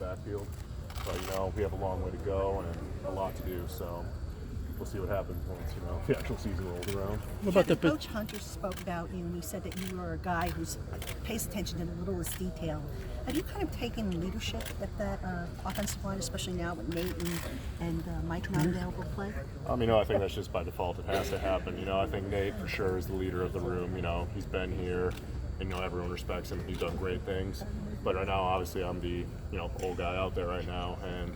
backfield. But, we have a long way to go and a lot to do, so we'll see what happens once, the actual season rolls around. What about Coach Hunter spoke about you, and he said that you were a guy who pays attention to the littlest detail. Have you kind of taken leadership at that offensive line, especially now with Nate and Mike not available to play? I think that's just by default. It has to happen. I think Nate for sure is the leader of the room. He's been here, and everyone respects him. He's done great things. But right now, obviously, I'm the old guy out there right now, and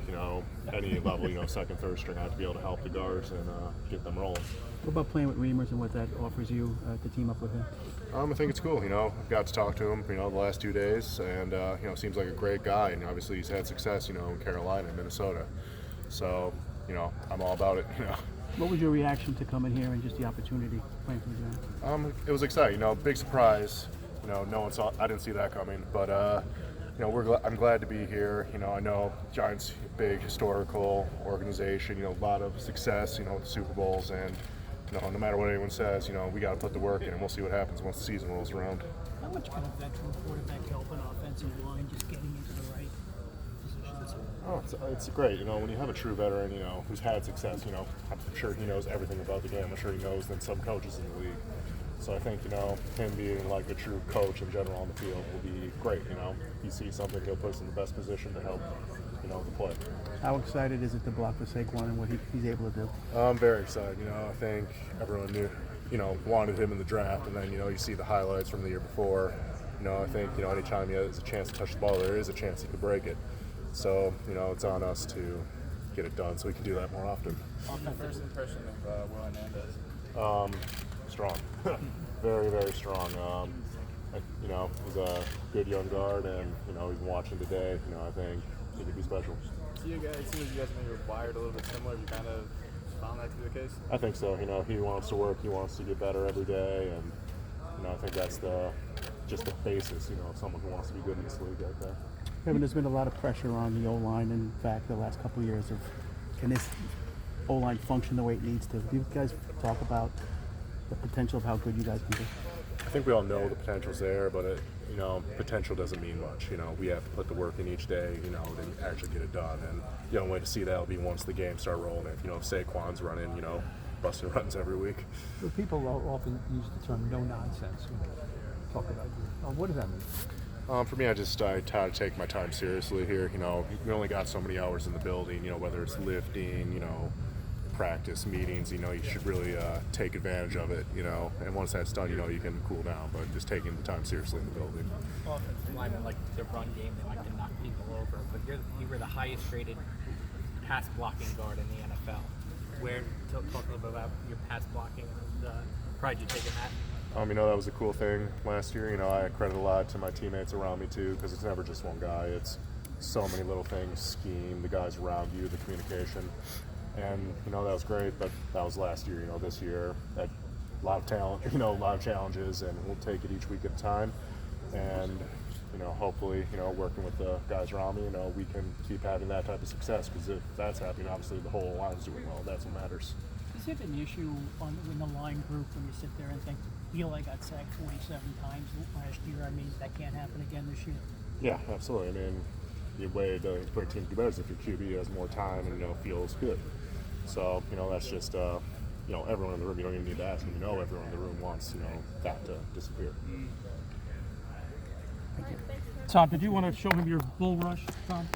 any level, second, third string, I have to be able to help the guards and get them rolling. What about playing with Reimers and what that offers you to team up with him? I think it's cool. I've got to talk to him, the last 2 days, and seems like a great guy. And obviously, he's had success, in Carolina and Minnesota. So, I'm all about it. What was your reaction to coming here and just the opportunity playing for the Giants? It was exciting. Big surprise. No one saw. I didn't see that coming, but I'm glad to be here. I know Giants, big historical organization. A lot of success. The Super Bowls, and no matter what anyone says, we got to put the work in, and we'll see what happens once the season rolls around. How much can a veteran quarterback help an offensive line just getting into the right positions? Oh, it's great. When you have a true veteran, who's had success, I'm sure he knows everything about the game. I'm sure he knows than some coaches in the league. So I think, him being like a true coach in general on the field will be great. If he sees something, he'll put us in the best position to help, the play. How excited is it to block for Saquon and what he's able to do? I'm very excited. I think everyone knew, wanted him in the draft, and then, you see the highlights from the year before. I think, anytime he has a chance to touch the ball, there is a chance he could break it. So, it's on us to get it done so we can do that more often. On the first impression of Will Hernandez? Strong. Very, very strong. He's a good young guard, and, even watching today, I think he could be special. So it seems like you guys maybe were wired a little bit similar. You kind of found that to be the case? I think so. He wants to work. He wants to get better every day, and, I think that's just the basis, of someone who wants to be good in this league right there. Kevin, there's been a lot of pressure on the O-line. In fact, the last couple of years of can this O-line function the way it needs to? Do you guys talk about the potential of how good you guys can be? I think we all know the potential's there, but potential doesn't mean much. We have to put the work in each day, to actually get it done. And the only way to see that will be once the games start rolling. If Saquon's running, busting runs every week. But people often use the term "no nonsense" when they talk about you. What does that mean? For me, I try to take my time seriously here. We only got so many hours in the building. Whether it's lifting, practice, meetings, you should really take advantage of it, and once that's done, you can cool down, but just taking the time seriously in the building. Offensive linemen like the run game, they like to knock people over, but you were the highest rated pass blocking guard in the NFL. Talk a little bit about your pass blocking, the pride you take in that. That was a cool thing last year. I credit a lot to my teammates around me too, because it's never just one guy. It's so many little things, scheme, the guys around you, the communication. And, that was great, but that was last year. This year, a lot of talent, a lot of challenges, and we'll take it each week at a time. And, hopefully, working with the guys around me, we can keep having that type of success, because if that's happening, obviously the whole line's doing well. That's what matters. Is it an issue in the line group when you sit there and think, Eli got sacked 47 times last year? That can't happen again this year? Yeah, absolutely. The way to put a team to do better is if your QB has more time and, feels good. So, that's just, everyone in the room, you don't even need to ask them. Everyone in the room wants, that to disappear. Tom, did you want to show him your bull rush, Tom?